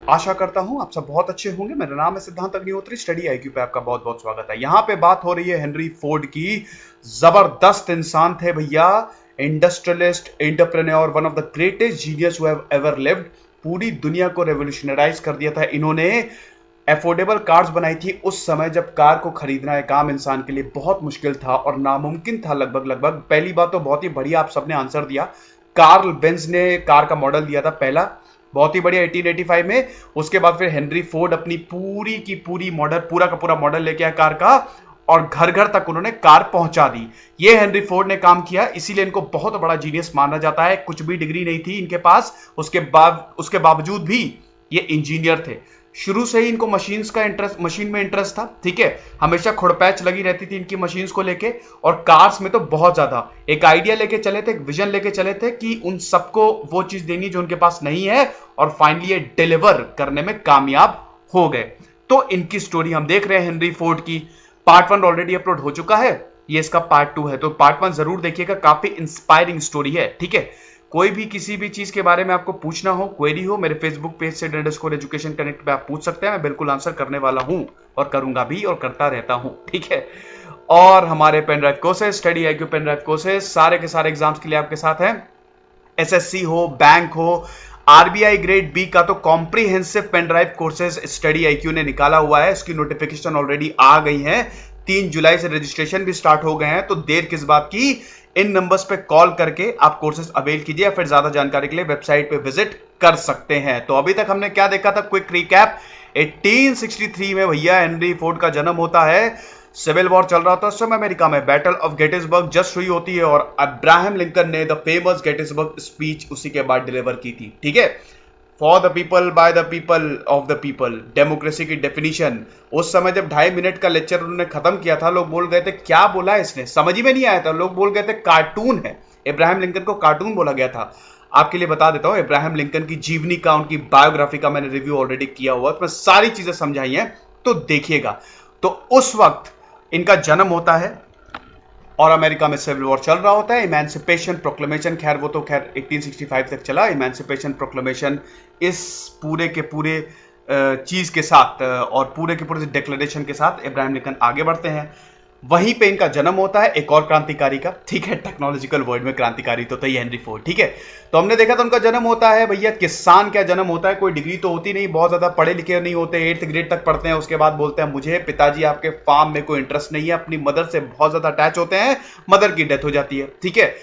आशा करता हूं आप सब बहुत अच्छे होंगे। मेरा नाम है सिद्धांत अग्निहोत्री। स्टडी आईक्यू पे आपका बहुत बहुत स्वागत है। यहां पे बात हो रही है हेनरी फोर्ड की। जबरदस्त इंसान थे भैया, industrialist, entrepreneur, one of the greatest genius who have ever lived. पूरी दुनिया को रेवोल्यूशनराइज कर दिया था इन्होंने। एफोर्डेबल कार्स बनाई थी उस समय जब कार को खरीदना एक आम इंसान के लिए बहुत मुश्किल था और नामुमकिन था। लगभग लगभग पहली बात तो बहुत ही बढ़िया आप सबने आंसर दिया। कार्ल बेंज ने कार का मॉडल दिया था पहला, बहुत ही बढ़िया 1885 में। उसके बाद फिर हेनरी फोर्ड अपनी पूरी की पूरी मॉडल, पूरा का पूरा मॉडल लेके आया कार का, और घर घर तक उन्होंने कार पहुंचा दी। ये हेनरी फोर्ड ने काम किया, इसीलिए इनको बहुत बड़ा जीनियस माना जाता है। कुछ भी डिग्री नहीं थी इनके पास, उसके बावजूद भी ये इंजीनियर थे। शुरू से ही इनको मशीन में इंटरेस्ट था। ठीक है, हमेशा खुड़पैच लगी रहती थी इनकी मशीन्स को लेके, और कार्स में तो बहुत ज्यादा। एक आइडिया लेके चले थे, एक विजन लेके चले थे कि उन सबको वो चीज देनी जो उनके पास नहीं है, और फाइनली ये डिलीवर करने में कामयाब हो गए। तो इनकी स्टोरी हम देख रहे हैं हेनरी फोर्ड की। पार्ट 1 ऑलरेडी अपलोड हो चुका है, ये इसका पार्ट 2 है, तो पार्ट 1 जरूर देखिएगा। काफी इंस्पायरिंग स्टोरी है। ठीक है, कोई भी किसी भी चीज के बारे में आपको पूछना हो, क्वेरी हो, मेरे फेसबुक पेज से _एजुकेशन कनेक्ट पे आप पूछ सकते हैं। मैं बिल्कुल आंसर करने वाला हूं और करूंगा भी और करता रहता हूं। ठीक है, और हमारे pen drive courses, study IQ pen drive courses सारे के सारे एग्जाम्स के लिए आपके साथ हैं। एसएससी हो, बैंक हो, आरबीआई ग्रेड बी का तो comprehensive pen drive courses study IQ ने निकाला हुआ है। इसकी नोटिफिकेशन ऑलरेडी आ गई है। 3 जुलाई से रजिस्ट्रेशन भी स्टार्ट हो गए हैं, तो देर किस बात की। इन नंबर्स पे कॉल करके आप कोर्सेज अवेल कीजिए, या फिर ज्यादा जानकारी के लिए वेबसाइट पे विजिट कर सकते हैं। तो अभी तक हमने क्या देखा था, क्विक रिकैप। 1863 में भैया हेनरी फोर्ड का जन्म होता है। सिविल वॉर चल रहा था उस समय अमेरिका में। बैटल ऑफ गेटिसबर्ग जस्ट हुई होती है, और अब्राहम लिंकन ने द फेमस गेटिसबर्ग स्पीच उसी के बाद डिलीवर की थी। ठीक है, for the people, by the people, of the people, democracy की डेफिनेशन। उस समय जब 2.5 मिनट का लेक्चर उन्होंने खत्म किया था, लोग बोल गए थे क्या बोला है इसने, समझ ही में नहीं आया था। लोग बोल गए थे कार्टून है। इब्राहिम लिंकन को कार्टून बोला गया था। आपके लिए बता देता हूं, इब्राहिम लिंकन की जीवनी का, उनकी बायोग्राफी का मैंने रिव्यू ऑलरेडी किया हुआ, तो मैं सारी चीजें समझाई हैं, तो देखिएगा। तो उस वक्त इनका जन्म होता है और अमेरिका में सिविल वॉर चल रहा होता है। इमेंसिपेशन प्रोक्लेमेशन, खैर वो तो खैर 1865 तक चला। इमेंसिपेशन प्रोक्लेमेशन इस पूरे के पूरे चीज के साथ और पूरे के पूरे डिक्लेरेशन के साथ इब्राहिम लिंकन आगे बढ़ते हैं। वहीं पे इनका जन्म होता है एक और क्रांतिकारी का। ठीक है, टेक्नोलॉजिकल वर्ल्ड में क्रांतिकारी तो था हेनरी फोर्ड। ठीक है, तो हमने देखा था उनका जन्म होता है भैया किसान। क्या जन्म होता है, कोई डिग्री तो होती नहीं, बहुत ज्यादा पढ़े लिखे नहीं होते, 8th ग्रेड तक पढ़ते हैं। उसके बाद बोलते हैं मुझे पिताजी आपके फार्म में कोई इंटरेस्ट नहीं है, अपनी मदर से बहुत ज्यादा अटैच होते हैं, मदर की डेथ हो जाती है। ठीक है,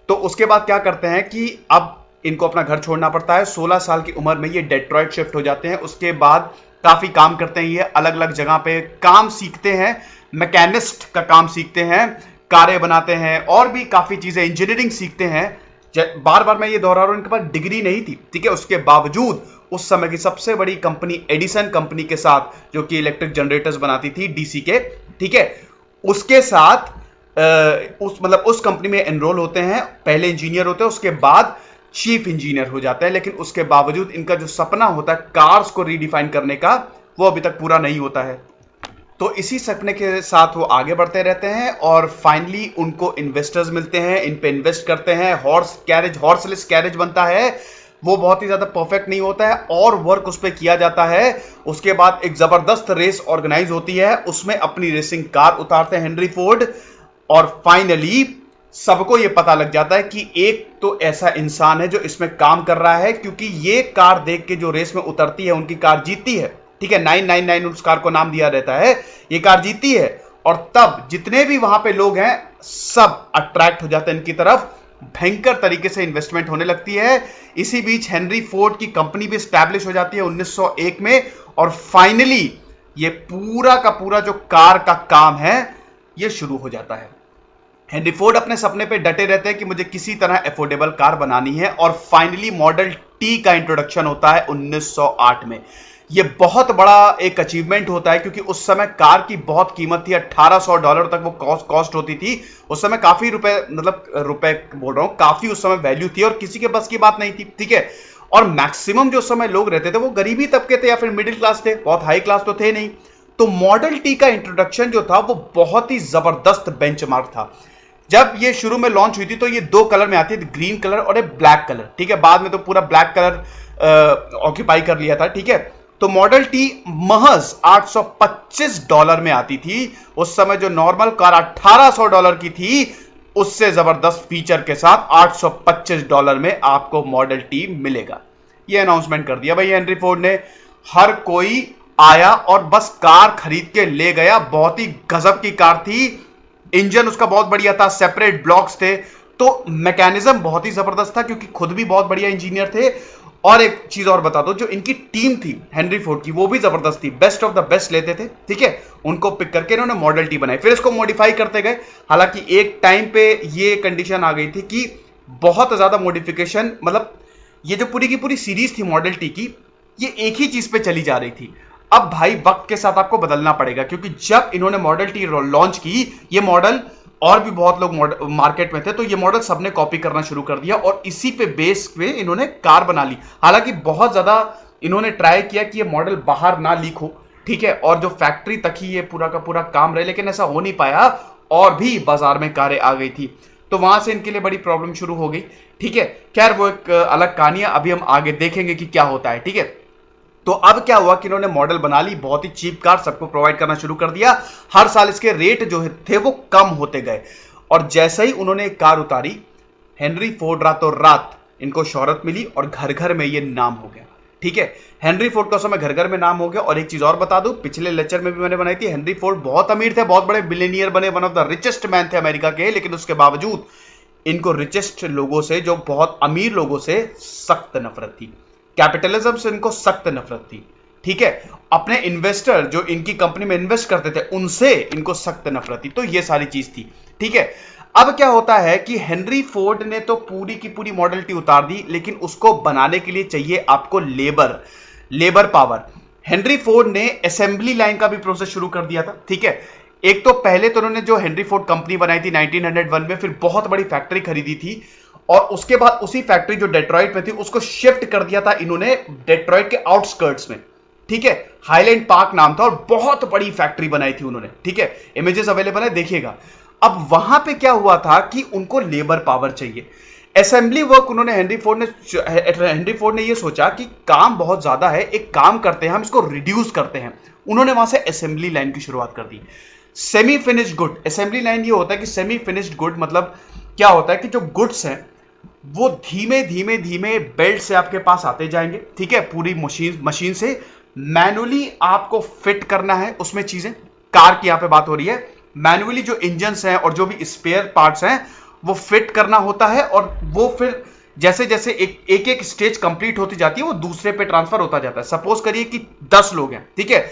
तो उसके बाद क्या करते हैं कि अब इनको अपना घर छोड़ना पड़ता है। 16 साल की उम्र में ये डेट्रॉइट शिफ्ट हो जाते हैं। उसके बाद काफी काम करते हैं, ये अलग अलग जगह पे काम सीखते हैं, मैकेनिस्ट का काम सीखते हैं, कारें बनाते हैं, और भी काफी चीजें, इंजीनियरिंग सीखते हैं। बार बार मैं ये दोहरा रहा हूं, इनके पास डिग्री नहीं थी। ठीक है, उसके बावजूद उस समय की सबसे बड़ी कंपनी एडिसन कंपनी के साथ, जो कि इलेक्ट्रिक जनरेटर्स बनाती थी डीसी के, ठीक है, उसके साथ उस कंपनी में एनरोल होते हैं। पहले इंजीनियर होते हैं, उसके बाद चीफ इंजीनियर हो जाते हैं। लेकिन उसके बावजूद इनका जो सपना होता है कार्स को रीडिफाइन करने का, वो अभी तक पूरा नहीं होता है। तो इसी सपने के साथ वो आगे बढ़ते रहते हैं, और फाइनली उनको इन्वेस्टर्स मिलते हैं, इन पे इन्वेस्ट करते हैं। हॉर्सलेस कैरेज बनता है, वो बहुत ही ज्यादा परफेक्ट नहीं होता है, और वर्क उस पर किया जाता है। उसके बाद एक जबरदस्त रेस ऑर्गेनाइज होती है, उसमें अपनी रेसिंग कार उतारते हैं हेनरी फोर्ड, और फाइनली सबको यह पता लग जाता है कि एक तो ऐसा इंसान है जो इसमें काम कर रहा है, क्योंकि ये कार देख के जो रेस में उतरती है उनकी कार जीतती है। ठीक है, 999 उस कार को नाम दिया रहता है, ये कार जीतती है, और तब जितने भी वहां पे लोग हैं सब अट्रैक्ट हो जाते हैं इनकी तरफ। भयंकर तरीके से इन्वेस्टमेंट होने लगती है। इसी बीच हेनरी फोर्ड की कंपनी भी स्टैब्लिश हो जाती है 1901 में, और फाइनली ये पूरा का पूरा जो कार का काम है ये शुरू हो जाता है। हेनरी फोर्ड अपने सपने पे डटे रहते हैं कि मुझे किसी तरह अफोर्डेबल कार बनानी है, और फाइनली मॉडल टी का इंट्रोडक्शन होता है 1908 में। यह बहुत बड़ा एक अचीवमेंट होता है, क्योंकि उस समय कार की बहुत कीमत थी, $1800 तक वो कॉस्ट होती थी। उस समय काफी रुपए बोल रहा हूं, काफी उस समय वैल्यू थी, और किसी के बस की बात नहीं थी। ठीक है, और मैक्सिमम जो उस समय लोग रहते थे वो गरीबी तबके थे या फिर मिडिल क्लास थे, बहुत हाई क्लास तो थे नहीं। तो मॉडल टी का इंट्रोडक्शन जो था वो बहुत ही जबरदस्त बेंचमार्क था। जब ये शुरू में लॉन्च हुई थी तो ये 2 कलर में आती थी, ग्रीन कलर और एक ब्लैक कलर। ठीक है, बाद में तो पूरा ब्लैक कलर ऑक्यूपाई कर लिया था। ठीक है, तो मॉडल टी महज $825 में आती थी। उस समय जो नॉर्मल कार $1800 की थी, उससे जबरदस्त फीचर के साथ $825 में आपको मॉडल टी मिलेगा। यह अनाउंसमेंट कर दिया भाई हेनरी फोर्ड ने। हर कोई आया और बस कार खरीद के ले गया। बहुत ही गजब की कार थी, इंजन उसका बहुत बढ़िया था, सेपरेट ब्लॉक्स थे, तो मैकेनिज्म बहुत ही जबरदस्त था क्योंकि खुद भी बहुत बढ़िया इंजीनियर थे। और एक चीज और बता दो, जो इनकी टीम थी हेनरी फोर्ड की, वो भी जबरदस्त थी, बेस्ट ऑफ द बेस्ट लेते थे, ठीक है। उनको पिक करके इन्होंने मॉडल टी बनाई, फिर इसको मॉडिफाई करते गए। हालांकि एक टाइम पे ये कंडीशन आ गई थी कि बहुत ज्यादा मॉडिफिकेशन, मतलब ये जो पूरी की पूरी सीरीज थी मॉडल टी की, ये एक ही चीज पे चली जा रही थी। अब भाई वक्त के साथ आपको बदलना पड़ेगा, क्योंकि जब इन्होंने मॉडल टी लॉन्च की, ये मॉडल और भी बहुत लोग मार्केट में थे, तो ये मॉडल सबने कॉपी करना शुरू कर दिया और इसी पे बेस पे इन्होंने कार बना ली। हालांकि बहुत ज्यादा इन्होंने ट्राई किया कि ये मॉडल बाहर ना लीक हो, ठीक है, और जो फैक्ट्री तक ही ये पूरा का पूरा काम रहे, लेकिन ऐसा हो नहीं पाया और भी बाजार में कारें आ गई थी, तो वहां से इनके लिए बड़ी प्रॉब्लम शुरू हो गई, ठीक है। खैर वो एक अलग कहानी है, अभी हम आगे देखेंगे कि क्या होता है, ठीक है। तो अब क्या हुआ कि इन्होंने मॉडल बना ली, बहुत ही चीप कार सबको प्रोवाइड करना शुरू कर दिया। हर साल इसके रेट जो थे वो कम होते गए, और जैसे ही उन्होंने एक कार उतारी, हेनरी फोर्ड रातों रात इनको शोहरत मिली और घर घर में ये नाम हो गया, ठीक है। हेनरी फोर्ड का समय घर घर में नाम हो गया। और एक चीज और बता दूं, पिछले लेक्चर में भी मैंने बनाई थी, हेनरी फोर्ड बहुत अमीर थे, बहुत बड़े बिलियनियर बने, one of the richest man थे अमेरिका के, लेकिन उसके बावजूद इनको रिचेस्ट लोगों से, जो बहुत अमीर लोगों से सख्त नफरत थी। कैपिटलिज्म से इनको सख्त नफरत थी, ठीक है। अपने इन्वेस्टर जो इनकी कंपनी में इन्वेस्ट करते थे, उनसे इनको सख्त नफरत थी। तो ये सारी चीज थी, ठीक है। अब क्या होता है कि हेनरी फोर्ड ने तो पूरी की पूरी मॉडल टी उतार दी, लेकिन उसको बनाने के लिए चाहिए आपको लेबर पावर। हेनरी फोर्ड ने असेंबली लाइन का भी प्रोसेस शुरू कर दिया था, ठीक है। एक तो पहले तो उन्होंने जो हेनरी फोर्ड कंपनी बनाई थी 1901 में, फिर बहुत बड़ी फैक्ट्री खरीदी थी, और उसके बाद उसी फैक्ट्री जो डेट्रॉइट में थी, उसको शिफ्ट कर दिया था इन्होंने डेट्रॉइट के आउटस्कर्ट्स में, ठीक है। हाईलैंड पार्क नाम था, और बहुत बड़ी फैक्ट्री बनाई थी उन्होंने, ठीक है। इमेजेस अवेलेबल है, देखिएगा। अब वहां पे क्या हुआ था कि उनको लेबर पावर चाहिए। असेंबली वर्क उन्होंने हेनरी फोर्ड ने ये सोचा कि काम बहुत ज्यादा है, एक काम करते हैं, हम इसको रिड्यूस करते हैं। उन्होंने वहां से असेंबली लाइन की शुरुआत कर दी। Semi finished good, assembly line ये होता है कि सेमी फिनिश्ड गुड मतलब क्या होता है कि जो गुड्स हैं वो धीमे धीमे धीमे बेल्ट से आपके पास आते जाएंगे, ठीक है। पूरी मशीन से मैनुअली आपको फिट करना है उसमें चीजें। कार की यहां पे बात हो रही है, मैनुअली जो इंजन्स हैं और जो भी स्पेयर पार्ट्स हैं वो फिट करना होता है, और वो फिर जैसे जैसे एक एक स्टेज कंप्लीट होती जाती है, वो दूसरे पे ट्रांसफर होता जाता है। सपोज करिए कि 10 लोग हैं, ठीक है।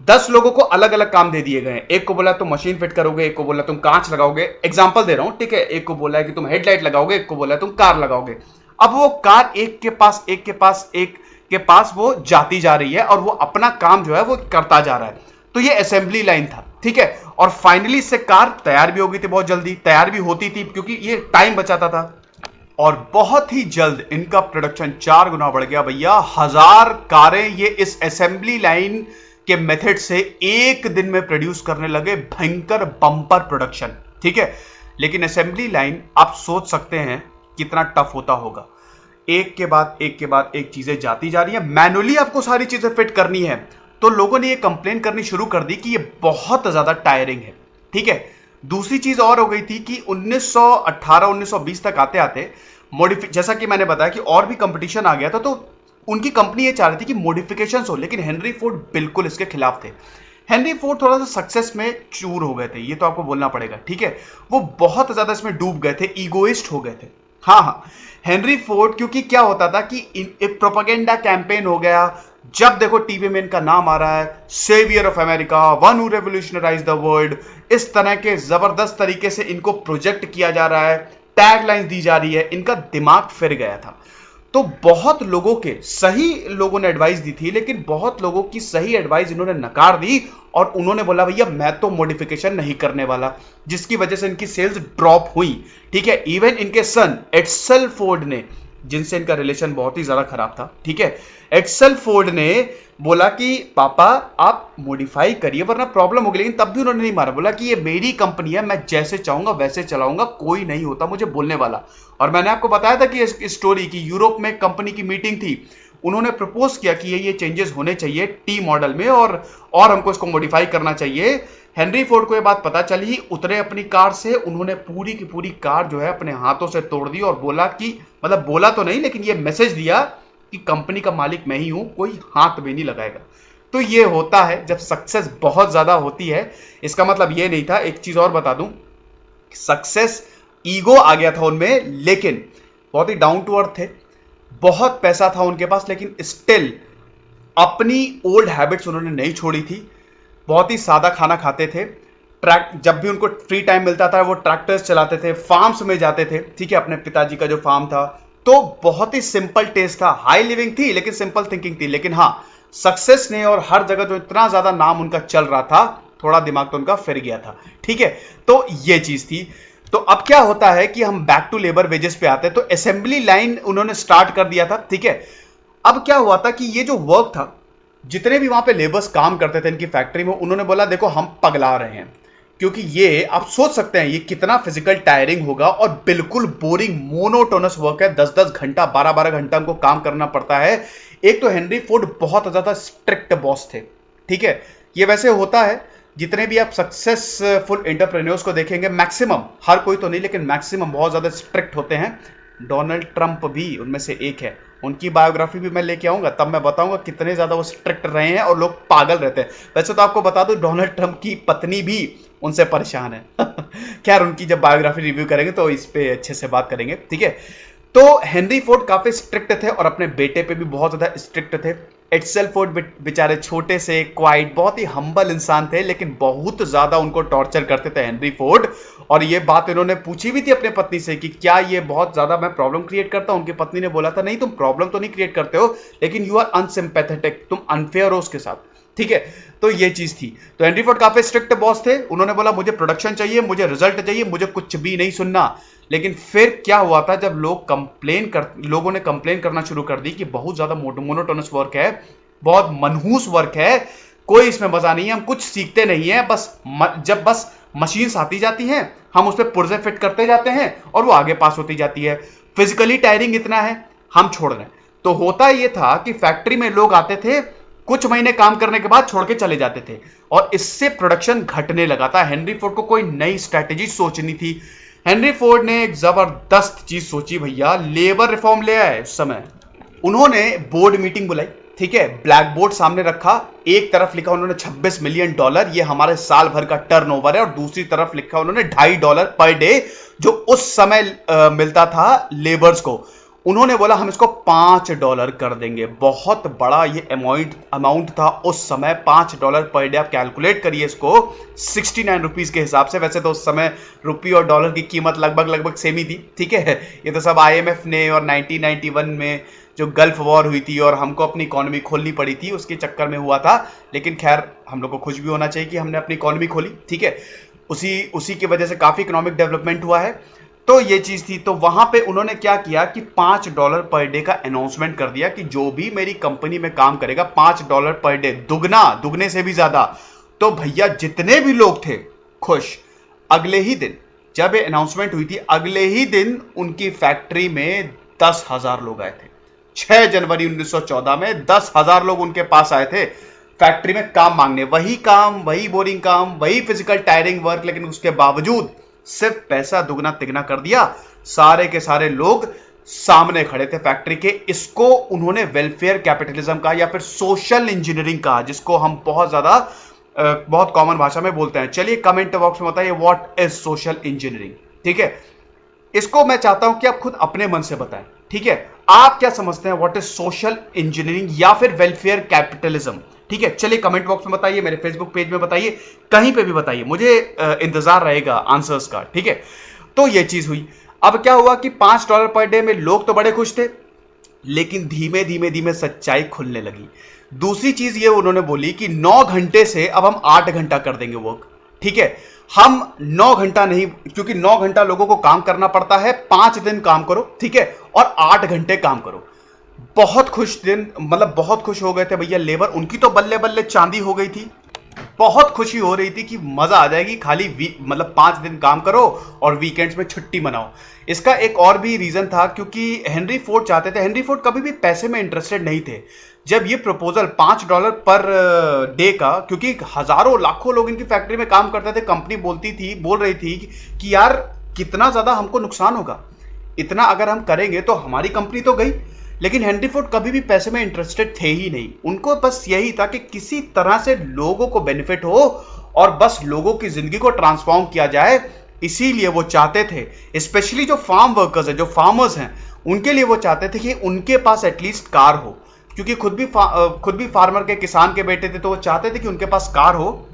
10 लोगों को अलग अलग काम दे दिए गए हैं। एक को बोला तुम मशीन फिट करोगे, एक को बोला तुम कांच लगाओगे, एग्जांपल दे रहा हूं, ठीक है। एक को बोला है कि तुम हेडलाइट लगाओगे, एक को बोला तुम कार लगाओगे। अब वो कार एक के पास वो जाती जा रही है, और वो अपना काम जो है वो करता जा रहा है। तो ये असेंबली लाइन था, ठीक है। और फाइनली इससे कार तैयार भी हो गई थी, बहुत जल्दी तैयार भी होती थी क्योंकि ये टाइम बचाता था, और बहुत ही जल्द इनका प्रोडक्शन 4 गुना बढ़ गया भैया। 1000 कारें ये इस असेंबली लाइन के मेथड से एक दिन में प्रोड्यूस करने लगे। भयंकर बम्पर प्रोडक्शन, ठीक है। लेकिन असेंबली लाइन आप सोच सकते हैं कितना टफ होता होगा। एक के बाद एक चीजें जाती जा रही है, मैनुअली आपको सारी चीजें फिट करनी है। तो लोगों ने ये कंप्लेन करनी शुरू कर दी कि ये बहुत ज्यादा टायरिंग है, ठीक है। दूसरी चीज और हो गई थी कि 1918-1920 तक आते आते जैसा कि मैंने बताया कि और भी कंपटीशन आ गया था, तो उनकी कंपनी ये चाह रही थी कि मॉडिफिकेशंस हो, लेकिन हेनरी फोर्ड बिल्कुल इसके खिलाफ थे। हेनरी फोर्ड थोड़ा सा सक्सेस में चूर हो गए थे, ये तो आपको बोलना पड़ेगा, ठीक है। वो बहुत ज्यादा इसमें डूब गए थे, ईगोइस्ट हो गए थे। हाँ, हेनरी फोर्ड, क्योंकि क्या होता था कि एक प्रोपेगेंडा कैंपेन हो गया। जब देखो टीवी में इनका नाम आ रहा है, saviour of America, one who revolutionise the world, इस तरह के जबरदस्त तरीके से इनको प्रोजेक्ट किया जा रहा है, टैगलाइन दी जा रही है, इनका दिमाग फिर गया था। तो बहुत लोगों के सही लोगों ने एडवाइस दी थी, लेकिन बहुत लोगों की सही एडवाइस इन्होंने नकार दी, और उन्होंने बोला भैया मैं तो मॉडिफिकेशन नहीं करने वाला, जिसकी वजह से इनकी सेल्स ड्रॉप हुई, ठीक है। इवन इनके सन एड्सल फोर्ड ने, जिनसे इनका रिलेशन बहुत ही ज्यादा खराब था, ठीक है, एड्सल फोर्ड ने बोला कि पापा आप मॉडिफाई करिए वरना प्रॉब्लम होगी, लेकिन तब भी उन्होंने नहीं मारा। बोला कि ये मेरी कंपनी है, मैं जैसे चाहूंगा वैसे चलाऊंगा, कोई नहीं होता मुझे बोलने वाला। और मैंने आपको बताया था कि इस स्टोरी की, यूरोप में कंपनी की मीटिंग थी, उन्होंने प्रपोज किया कि ये चेंजेस होने चाहिए टी मॉडल में और हमको इसको मॉडिफाई करना चाहिए। हेनरी फोर्ड को ये बात पता चली, उतरे अपनी कार से, उन्होंने पूरी की पूरी कार जो है अपने हाथों से तोड़ दी और बोला कि, मतलब बोला तो नहीं लेकिन ये मैसेज दिया कि कंपनी का मालिक मैं ही हूं, कोई हाथ भी नहीं लगाएगा। तो ये होता है जब सक्सेस बहुत ज्यादा होती है। इसका मतलब ये नहीं था, एक चीज और बता दूं, सक्सेस ईगो आ गया था उनमें, लेकिन बहुत ही डाउन टू अर्थ थे, बहुत पैसा था उनके पास, लेकिन स्टिल अपनी ओल्ड हैबिट्स उन्होंने नहीं छोड़ी थी। बहुत ही सादा खाना खाते थे। जब भी उनको फ्री टाइम मिलता था वो ट्रैक्टर्स चलाते थे, फार्म्स में जाते थे, ठीक है, अपने पिताजी का जो फार्म था। तो बहुत ही सिंपल टेस्ट था, हाई लिविंग थी लेकिन सिंपल थिंकिंग थी। लेकिन हाँ, सक्सेस ने और हर जगह जो इतना ज्यादा नाम उनका चल रहा था, थोड़ा दिमाग तो उनका फिर गया था, ठीक है। तो ये चीज थी। तो अब क्या होता है कि हम बैक टू लेबर वेजेस पे आते हैं। तो असेंबली लाइन उन्होंने स्टार्ट कर दिया था, ठीक है। अब क्या हुआ था कि ये जो वर्क था, जितने भी वहां पे लेबर्स काम करते थे इनकी फैक्ट्री में, उन्होंने बोला देखो हम पगला रहे हैं, क्योंकि ये आप सोच सकते हैं ये कितना फिजिकल टायरिंग होगा और बिल्कुल बोरिंग मोनोटोनस वर्क है। 10-10 घंटा 12-12 घंटा हमको काम करना पड़ता है। एक तो हेनरी फोर्ड बहुत ज्यादा स्ट्रिक्ट बॉस थे, ठीक है। ये वैसे होता है, जितने भी आप सक्सेसफुल एंटरप्रेन्योर्स को देखेंगे, मैक्सिमम, हर कोई तो नहीं लेकिन मैक्सिमम बहुत ज्यादा स्ट्रिक्ट होते हैं। डोनाल्ड ट्रंप भी उनमें से एक है। उनकी बायोग्राफी भी मैं लेके आऊंगा, तब मैं बताऊंगा कितने ज्यादा वो स्ट्रिक्ट रहे हैं और लोग पागल रहते हैं। वैसे तो आपको बता दूं, डोनाल्ड ट्रंप की पत्नी भी उनसे परेशान है। खैर, उनकी जब बायोग्राफी रिव्यू करेंगे तो इस पे अच्छे से बात करेंगे, ठीक है। तो हेनरी फोर्ड काफी स्ट्रिक्ट थे और अपने बेटे पे भी बहुत ज्यादा स्ट्रिक्ट थे। एड्सल फोर्ड बेचारे छोटे से क्वाइट, बहुत ही हम्बल इंसान थे, लेकिन बहुत ज्यादा उनको टॉर्चर करते थे हेनरी फोर्ड। और ये बात इन्होंने पूछी भी थी अपने पत्नी से कि क्या ये बहुत ज्यादा मैं प्रॉब्लम क्रिएट करता हूं। उनकी पत्नी ने बोला था नहीं, तुम प्रॉब्लम तो नहीं क्रिएट करते हो, लेकिन यू आर अनसिंपैथेटिक, तुम अनफेयर हो उसके साथ, ठीक है। तो ये चीज थी। तो हेनरी फोर्ड काफी स्ट्रिक्ट बॉस थे। उन्होंने बोला मुझे प्रोडक्शन चाहिए, मुझे रिजल्ट चाहिए, मुझे कुछ भी नहीं सुनना। लेकिन फिर क्या हुआ था, जब लोगों ने कंप्लेन करना शुरू कर दी कि बहुत ज्यादा मोनोटोनस वर्क है, बहुत मनहूस वर्क है, कोई इसमें मजा नहीं है, हम कुछ सीखते नहीं है, जब बस मशीन्स आती जाती हैं, हम उस पर पुर्जे फिट करते जाते हैं और वो आगे पास होती जाती है, फिजिकली टायरिंग इतना है, हम छोड़ रहे हैं। तो होता ये था कि फैक्ट्री में लोग आते थे, कुछ महीने काम करने के बाद छोड़ के चले जाते थे और इससे प्रोडक्शन घटने लगा था। हेनरी फोर्ड को कोई नई स्ट्रैटेजी सोचनी थी। हेनरी फोर्ड ने एक जबरदस्त चीज सोची भैया, लेबर रिफॉर्म ले आए। उस समय उन्होंने बोर्ड मीटिंग बुलाई, ठीक है, ब्लैक बोर्ड सामने रखा, एक तरफ लिखा उन्होंने $26 मिलियन, ये हमारे साल भर का टर्नओवर है, और दूसरी तरफ लिखा उन्होंने $2.5 पर डे, जो उस समय मिलता था लेबर्स को। उन्होंने बोला हम इसको $5 कर देंगे। बहुत बड़ा ये अमाउंट था उस समय, $5 पर डे। आप कैलकुलेट करिए इसको 69 रुपीज के हिसाब से। वैसे तो उस समय रुपये और डॉलर की कीमत लगभग सेम ही थी, ठीक है। ये तो सब IMF ने और 1991 में जो गल्फ वॉर हुई थी और हमको अपनी इकोनॉमी खोलनी पड़ी थी, उसके चक्कर में हुआ था। लेकिन खैर, हम लोग को खुश भी होना चाहिए कि हमने अपनी इकोनॉमी खोली, ठीक है। उसी की वजह से काफी इकोनॉमिक डेवलपमेंट हुआ है। तो ये चीज थी। तो वहां पे उन्होंने क्या किया कि $5 पर डे का अनाउंसमेंट कर दिया कि जो भी मेरी कंपनी में काम करेगा, $5 पर डे, दुगने से भी ज्यादा। तो भैया जितने भी लोग थे खुश। अगले ही दिन जब ये अनाउंसमेंट हुई थी, अगले ही दिन उनकी फैक्ट्री में 10,000 लोग आए थे। 6 जनवरी 1914 में 10,000 लोग उनके पास आए थे फैक्ट्री में काम मांगने। वही काम, वही बोरिंग काम, वही फिजिकल टायरिंग वर्क, लेकिन उसके बावजूद सिर्फ पैसा दुगना तिगना कर दिया। सारे के सारे लोग सामने खड़े थे फैक्ट्री के। इसको उन्होंने वेलफेयर कैपिटलिज्म कहा या फिर सोशल इंजीनियरिंग कहा, जिसको हम बहुत कॉमन भाषा में बोलते हैं। चलिए कमेंट बॉक्स में बताइए व्हाट इज सोशल इंजीनियरिंग, ठीक है। इसको मैं चाहता हूं कि आप खुद अपने मन से बताएं, ठीक है। आप क्या समझते हैं व्हाट इज सोशल इंजीनियरिंग या फिर वेलफेयर कैपिटलिज्म, ठीक है। चलिए कमेंट बॉक्स में बताइए, मेरे फेसबुक पेज में बताइए, कहीं पे भी बताइए, मुझे इंतजार रहेगा आंसर्स का, ठीक है। तो ये चीज हुई। अब क्या हुआ कि $5 पर डे में लोग तो बड़े खुश थे, लेकिन धीमे धीमे सच्चाई खुलने लगी। दूसरी चीज ये उन्होंने बोली कि 9 घंटे से अब हम 8 घंटा कर देंगे वर्क, ठीक है। हम 9 घंटा नहीं, क्योंकि 9 घंटा लोगों को काम करना पड़ता है, 5 दिन काम करो, ठीक है, और 8 घंटे काम करो। बहुत खुश हो गए थे भैया लेबर। उनकी तो बल्ले बल्ले चांदी हो गई थी। बहुत खुशी हो रही थी कि मजा आ जाएगी, खाली मतलब 5 दिन काम करो और वीकेंड्स में छुट्टी मनाओ। इसका एक और भी रीजन था, क्योंकि हेनरी फोर्ड चाहते थे, हेनरी फोर्ड कभी भी पैसे में इंटरेस्टेड नहीं थे। जब ये प्रपोजल $5 पर डे का, क्योंकि हजारों लाखों लोग इनकी फैक्ट्री में काम करते थे, कंपनी बोल रही थी कि यार कितना ज्यादा हमको नुकसान होगा, इतना अगर हम करेंगे तो हमारी कंपनी तो गई। लेकिन हेनरी फोर्ड कभी भी पैसे में इंटरेस्टेड थे ही नहीं। उनको बस यही था कि किसी तरह से लोगों को बेनिफिट हो और बस लोगों की जिंदगी को ट्रांसफॉर्म किया जाए। इसीलिए वो चाहते थे, स्पेशली जो फार्म वर्कर्स हैं, जो फार्मर्स हैं, उनके लिए वो चाहते थे कि उनके पास एटलीस्ट कार हो, क्योंकि खुद भी फार्मर के, किसान के बेटे थे, तो वो चाहते थे कि उनके पास कार हो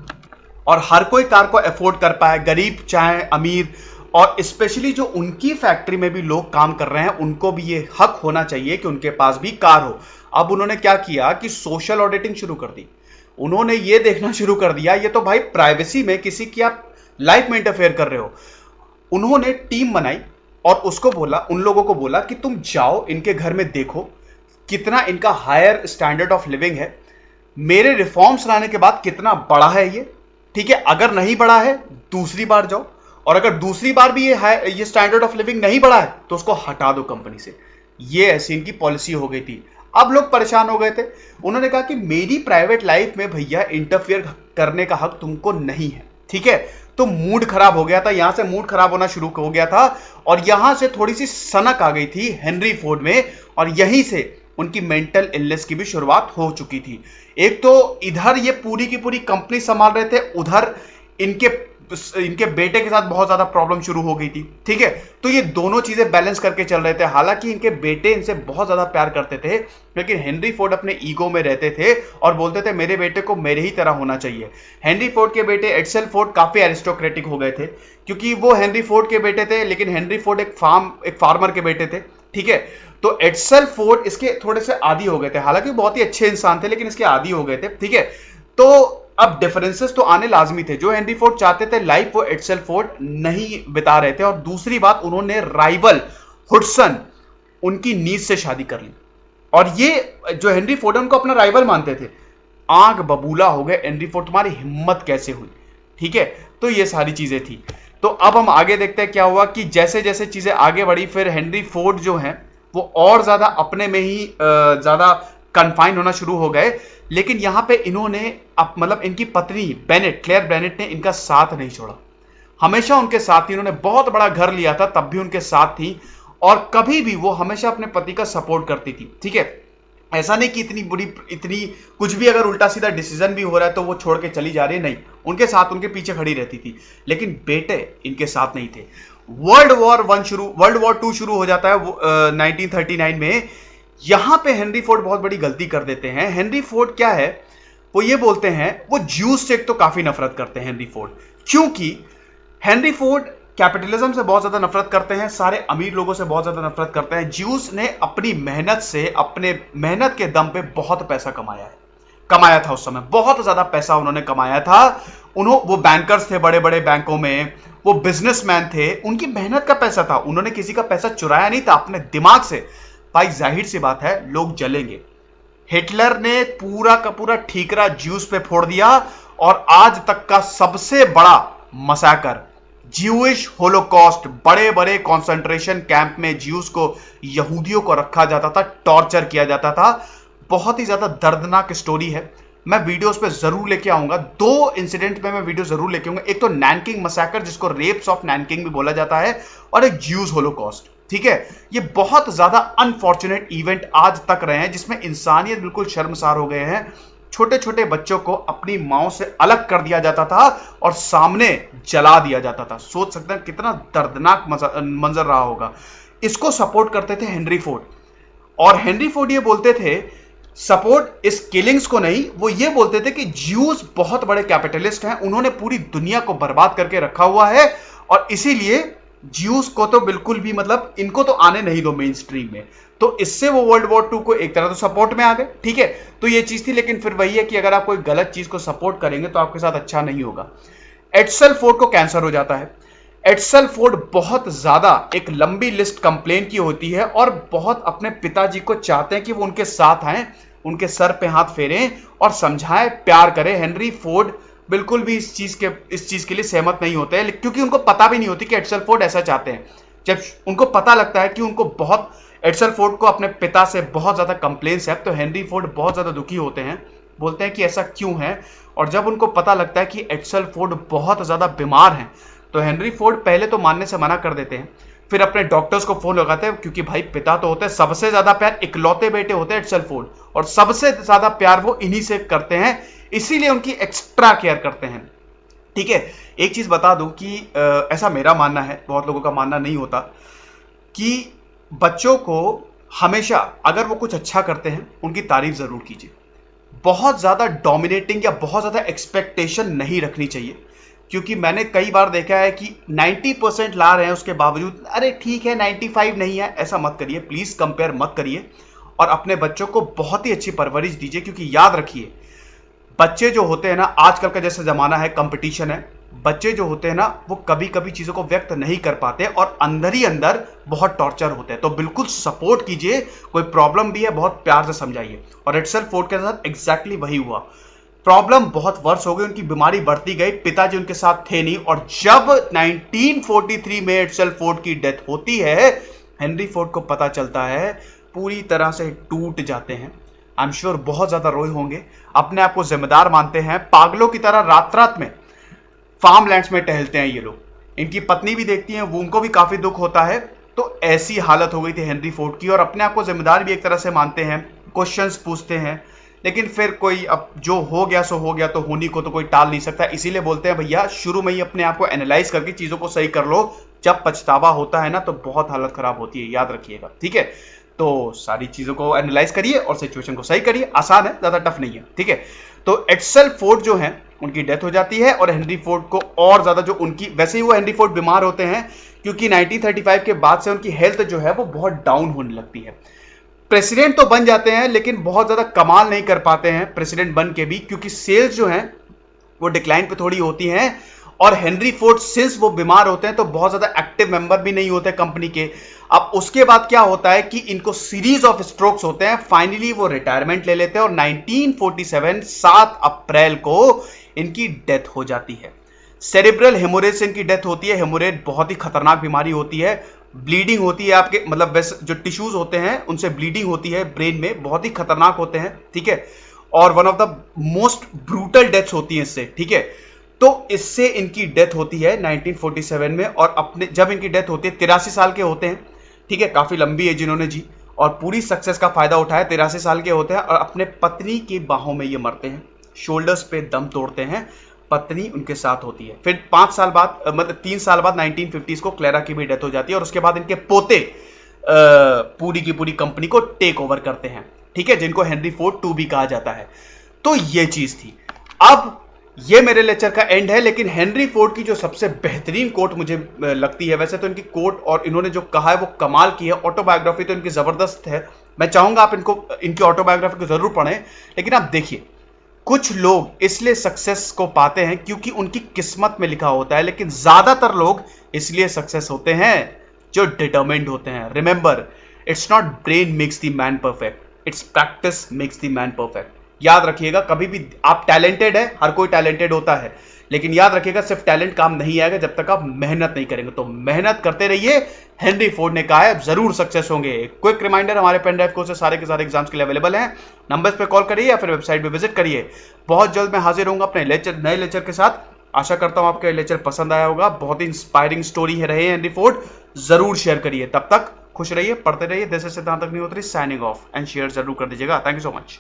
और हर कोई कार को अफोर्ड कर पाए, गरीब चाहे अमीर। और स्पेशली जो उनकी फैक्ट्री में भी लोग काम कर रहे हैं, उनको भी ये हक होना चाहिए कि उनके पास भी कार हो। अब उन्होंने क्या किया कि सोशल ऑडिटिंग शुरू कर दी। उन्होंने ये देखना शुरू कर दिया, ये तो भाई प्राइवेसी में किसी की आप लाइफ में इंटरफेयर कर रहे हो। उन्होंने टीम बनाई और उसको बोला, उन लोगों को बोला कि तुम जाओ इनके घर में, देखो कितना इनका हायर स्टैंडर्ड ऑफ लिविंग है, मेरे रिफॉर्म्स लाने के बाद कितना बड़ा है ये, ठीक है। अगर नहीं बढ़ा है दूसरी बार जाओ, और अगर दूसरी बार भी ये स्टैंडर्ड ऑफ लिविंग नहीं बढ़ा है तो उसको हटा दो कंपनी से। ये ऐसी इनकी पॉलिसी हो गई थी। अब लोग परेशान हो गए थे। उन्होंने कहा कि मेरी प्राइवेट लाइफ में भैया इंटरफियर करने का हक तुमको नहीं है, ठीक है। तो मूड खराब हो गया था, यहां से मूड खराब होना शुरू हो गया था और यहां से थोड़ी सी सनक आ गई थी हेनरी फोर्ड में, और यहीं से उनकी मेंटल इलनेस की भी शुरुआत हो चुकी थी। एक तो इधर ये पूरी की पूरी कंपनी संभाल रहे थे, उधर इनके बेटे के साथ बहुत ज्यादा प्रॉब्लम शुरू हो गई थी, ठीक है। तो ये दोनों चीजें बैलेंस करके चल रहे थे। हालांकि इनके बेटे इनसे बहुत ज्यादा प्यार करते थे, लेकिन हेनरी फोर्ड अपने ईगो में रहते थे और बोलते थे मेरे बेटे को मेरे ही तरह होना चाहिए। हेनरी फोर्ड के बेटे एड्सल फोर्ड काफी एरिस्टोक्रेटिक हो गए थे, क्योंकि वो हेनरी फोर्ड के बेटे थे, लेकिन हेनरी फोर्ड एक फार्मर के बेटे थे, ठीक है। तो एड्सल फोर्ड इसके थोड़े से आदी हो गए थे। हालांकि बहुत ही अच्छे इंसान थे, लेकिन इसके आदी हो गए थे, ठीक है। तो अब डिफरेंसेस तो आने लाजमी थे। जो हेनरी फोर्ड चाहते थे लाइफ, वो एड्सल फोर्ड नहीं बिता रहे थे। और दूसरी बात, उन्होंने राइवल हुडसन, उनकी नीज से शादी कर ली, और ये जो हेनरी फोर्ड उनको अपना राइवल मानते थे। आंख बबूला हो गए, हेनरी फोर्ड तुम्हारी हिम्मत कैसे हुई, ठीक है। तो ये सारी चीजें थी। तो अब हम आगे देखते हैं क्या हुआ कि जैसे जैसे चीजें आगे बढ़ी, फिर हेनरी फोर्ड जो है वो और ज्यादा अपने में ही ज्यादा कन्फाइन होना शुरू हो गए। लेकिन यहां पे इन्होंने मतलब इनकी पत्नी क्लेयर बेनेट ने इनका साथ नहीं छोड़ा, हमेशा उनके साथ थी। इन्होंने बहुत बड़ा घर लिया था, तब भी उनके साथ थी, और कभी भी वो हमेशा अपने पति का सपोर्ट करती थी, ठीक है। ऐसा नहीं कि इतनी कुछ भी अगर उल्टा सीधा डिसीजन भी हो रहा है तो वो छोड़ के चली जा रही है, नहीं, उनके साथ, उनके पीछे खड़ी रहती थी। लेकिन बेटे इनके साथ नहीं थे। वर्ल्ड वॉर 2 शुरू हो जाता है 1939 में। यहां पे हेनरी फोर्ड बहुत बड़ी गलती कर देते हैं। हेनरी फोर्ड क्या है, वो ये बोलते हैं, वो ज्यूस से तो काफी नफरत करते हैं हेनरी फोर्ड, क्योंकि हेनरी फोर्ड कैपिटलिज्म से बहुत ज्यादा नफरत करते हैं, सारे अमीर लोगों से बहुत ज्यादा नफरत करते हैं। ज्यूस ने अपनी मेहनत से, अपने मेहनत के दम पे बहुत पैसा कमाया था। उस समय बहुत ज्यादा पैसा उन्होंने कमाया था। वो बैंकर्स थे, बड़े बड़े बैंकों में, वो बिजनेसमैन थे, उनकी मेहनत का पैसा था। उन्होंने किसी का पैसा चुराया नहीं था, अपने दिमाग से। भाई जाहिर सी बात है लोग जलेंगे। हिटलर ने पूरा का पूरा ठीकरा ज्यूस पे फोड़ दिया, और आज तक का सबसे बड़ा मसाकर, ज्यूइश होलोकॉस्ट, बड़े बड़े कॉन्सेंट्रेशन कैंप में ज्यूस को, यहूदियों को रखा जाता था, टॉर्चर किया जाता था। बहुत ही ज्यादा दर्दनाक स्टोरी है। मैं वीडियोस पे जरूर लेके आऊंगा, 2 इंसिडेंट पे मैं वीडियो जरूर लेके आऊंगा। एक तो नैनकिंग मसैकर, जिसको रेप्स ऑफ नैनकिंग भी बोला जाता है, और एक ज्यूस होलोकॉस्ट, ठीक है। ये बहुत ज्यादा अनफॉर्चुनेट इवेंट आज तक रहे हैं, जिसमें इंसानियत बिल्कुल शर्मसार हो गए हैं। छोटे छोटे बच्चों को अपनी माओ से अलग कर दिया जाता था और सामने जला दिया जाता था। सोच सकते हैं कितना दर्दनाक मंजर रहा होगा। इसको सपोर्ट करते थे हेनरी फोर्ड, और हेनरी फोर्ड ये बोलते थे सपोर्ट इस किलिंग्स को नहीं, वो ये बोलते थे कि ज्यूस बहुत बड़े कैपिटलिस्ट हैं, उन्होंने पूरी दुनिया को बर्बाद करके रखा हुआ है, और इसीलिए ज्यूस को तो बिल्कुल भी, मतलब इनको तो आने नहीं दो मेन स्ट्रीम में। तो इससे वो वर्ल्ड वॉर 2 को एक तरह तो सपोर्ट में आ गए, ठीक है। तो ये चीज थी। लेकिन फिर वही है कि अगर आप कोई गलत चीज को सपोर्ट करेंगे तो आपके साथ अच्छा नहीं होगा। एड्सल फोर्ड को कैंसर हो जाता है। एड्सल फोर्ड बहुत ज्यादा एक लंबी लिस्ट कंप्लेन की होती है, और बहुत अपने पिताजी को चाहते हैं कि वो उनके साथ आए, उनके सर पे हाथ फेरें और समझाएं, प्यार करें। हेनरी फोर्ड बिल्कुल भी इस चीज के लिए सहमत नहीं होते हैं, क्योंकि उनको पता भी नहीं होती कि एड्सल फोर्ड ऐसा चाहते हैं। जब उनको पता लगता है कि उनको बहुत एड्सल फोर्ड को अपने पिता से बहुत ज्यादा कंप्लेंट्स है, तो हेनरी फोर्ड बहुत ज्यादा दुखी होते हैं, बोलते हैं कि ऐसा क्यों है। और जब उनको पता लगता है कि एड्सल फोर्ड बहुत ज्यादा बीमार हैं, तो हेनरी फोर्ड पहले तो मानने से मना कर देते हैं, फिर अपने डॉक्टर्स को फोन लगाते हैं, क्योंकि भाई पिता तो होते हैं, सबसे ज्यादा प्यार इकलौते बेटे होते हैं एड्सल फोर्ड, और सबसे ज्यादा प्यार वो इन्हीं से करते हैं, इसीलिए उनकी एक्स्ट्रा केयर करते हैं। ठीक है, एक चीज बता दूं कि ऐसा मेरा मानना है, बहुत लोगों का मानना नहीं होता, कि बच्चों को हमेशा अगर वो कुछ अच्छा करते हैं उनकी तारीफ जरूर कीजिए। बहुत ज्यादा डोमिनेटिंग या बहुत ज्यादा एक्सपेक्टेशन नहीं रखनी चाहिए, क्योंकि मैंने कई बार देखा है कि 90% ला रहे हैं, उसके बावजूद अरे ठीक है 95 नहीं है, ऐसा मत करिए प्लीज, कंपेयर मत करिए, और अपने बच्चों को बहुत ही अच्छी परवरिश दीजिए। क्योंकि याद रखिए, बच्चे जो होते हैं ना, आजकल का जैसे जमाना है, कंपटीशन है, बच्चे जो होते हैं ना वो कभी कभी चीजों को व्यक्त नहीं कर पाते और अंदर ही अंदर बहुत टॉर्चर होते हैं। तो बिल्कुल सपोर्ट कीजिए, कोई प्रॉब्लम भी है बहुत प्यार से समझाइए। और एड्सल फोर्ड के साथ एग्जैक्टली वही हुआ, प्रॉब्लम बहुत वर्ष हो गई, उनकी बीमारी बढ़ती गई, पिताजी उनके साथ थे नहीं, और जब 1943 में एड्सल फोर्ड की डेथ होती है, हेनरी फोर्ड को पता चलता है, पूरी तरह से टूट जाते हैं। आई एम श्योर बहुत ज्यादा रोए होंगे, अपने आप को जिम्मेदार मानते हैं, पागलों की तरह रात रात में फार्म लैंड्स में टहलते हैं ये लोग। इनकी पत्नी भी देखती हैं, वो उनको भी काफी दुख होता है। तो ऐसी हालत हो गई थी हेनरी फोर्ड की, और अपने आप को जिम्मेदार भी एक तरह से मानते हैं, क्वेश्चंस पूछते हैं, लेकिन फिर कोई अब जो हो गया सो हो गया, तो होनी को तो कोई टाल नहीं सकता। इसीलिए बोलते हैं भैया शुरू में ही अपने आप को एनालाइज करके चीजों को सही कर लो, जब पछतावा होता है ना तो बहुत हालत खराब होती है, याद रखिएगा। ठीक है, तो सारी चीजों को एनालाइज करिए और सिचुएशन को सही करिए, आसान है, ज्यादा टफ नहीं है। ठीक है, तो एड्सल फोर्ड जो है उनकी डेथ हो जाती है, और हेनरी फोर्ड को और ज्यादा जो उनकी, वैसे ही वो हेनरी फोर्ड बीमार होते हैं, क्योंकि 1935 के बाद से उनकी हेल्थ जो है वो बहुत डाउन होने लगती है। प्रेसिडेंट तो बन जाते हैं, लेकिन बहुत ज्यादा कमाल नहीं कर पाते हैं प्रेसिडेंट बन के भी, क्योंकि सेल्स जो हैं वो डिक्लाइन पे थोड़ी होती हैं। और हेनरी फोर्ड सिंस वो बीमार होते हैं तो बहुत ज्यादा एक्टिव मेंबर भी नहीं होते कंपनी के। अब उसके बाद क्या होता है कि इनको सीरीज ऑफ स्ट्रोक्स होते हैं, फाइनली वो रिटायरमेंट ले लेते हैं, और 1947 7 अप्रैल को इनकी डेथ हो जाती है। सेरिब्रल हेमोरेज से इनकी डेथ होती है। हेमोरेज बहुत ही खतरनाक बीमारी होती है, ब्लीडिंग होती है आपके, मतलब वैसे जो टिश्यूज होते हैं उनसे ब्लीडिंग होती है ब्रेन में, बहुत ही खतरनाक होते हैं। ठीक है, और one of the most brutal deaths होती है इससे। ठीक है, तो इससे इनकी डेथ होती है 1947 में, और अपने जब इनकी डेथ होती है 83 साल के होते हैं। ठीक है, काफी लंबी एज इन्होंने जी, और पूरी सक्सेस का फायदा उठाया, 83 साल के होते हैं, और अपने पत्नी की बाहों में ये मरते हैं, शोल्डर्स पे दम तोड़ते हैं, पत्नी उनके साथ होती है। फिर 5 साल बाद, मतलब 3 साल बाद 1950s को क्लेरा की भी डेथ हो जाती है, और उसके बाद इनके पोते पूरी की पूरी कंपनी को टेक ओवर करते हैं। ठीक है, जिनको हेनरी फोर्ड 2 भी कहा जाता है। तो ये चीज थी। अब ये मेरे लेक्चर का एंड है, लेकिन हेनरी फोर्ड की जो सबसे बेहतरीन कोट मुझे लगती है, वैसे तो इनकी कोट और इन्होंने जो कहा है वो कमाल की है, ऑटोबायोग्राफी तो इनकी जबरदस्त है, मैं चाहूंगा आप इनकी ऑटोबायोग्राफी को जरूर पढ़ें। लेकिन आप देखिए, कुछ लोग इसलिए सक्सेस को पाते हैं क्योंकि उनकी किस्मत में लिखा होता है, लेकिन ज्यादातर लोग इसलिए सक्सेस होते हैं जो डिटरमाइंड होते हैं। Remember, it's not brain makes the man perfect, it's practice makes the man perfect. याद रखिएगा, कभी भी आप टैलेंटेड है, हर कोई टैलेंटेड होता है, लेकिन याद रखिएगा सिर्फ टैलेंट काम नहीं आएगा जब तक आप मेहनत नहीं करेंगे। तो मेहनत करते रहिए, हेनरी फोर्ड ने कहा है, जरूर सक्सेस होंगे। क्विक रिमाइंडर, हमारे पेन ड्राइव कोर्सेज सारे के सारे एग्जाम्स के लिए अवेलेबल हैं, नंबर्स पे कॉल करिए या फिर वेबसाइट पे विजिट करिए। बहुत जल्द मैं हाजिर होऊंगा अपने नए लेक्चर के साथ। आशा करता हूं आपके लेक्चर पसंद आया होगा, बहुत ही इंस्पायरिंग स्टोरी है रहे हेनरी फोर्ड, जरूर शेयर करिए। तब तक खुश रहिए, पढ़ते रहिए। दिस इज सिद्धांत Agnihotri signing off, and share जरूर कर दीजिएगा। Thank you so much.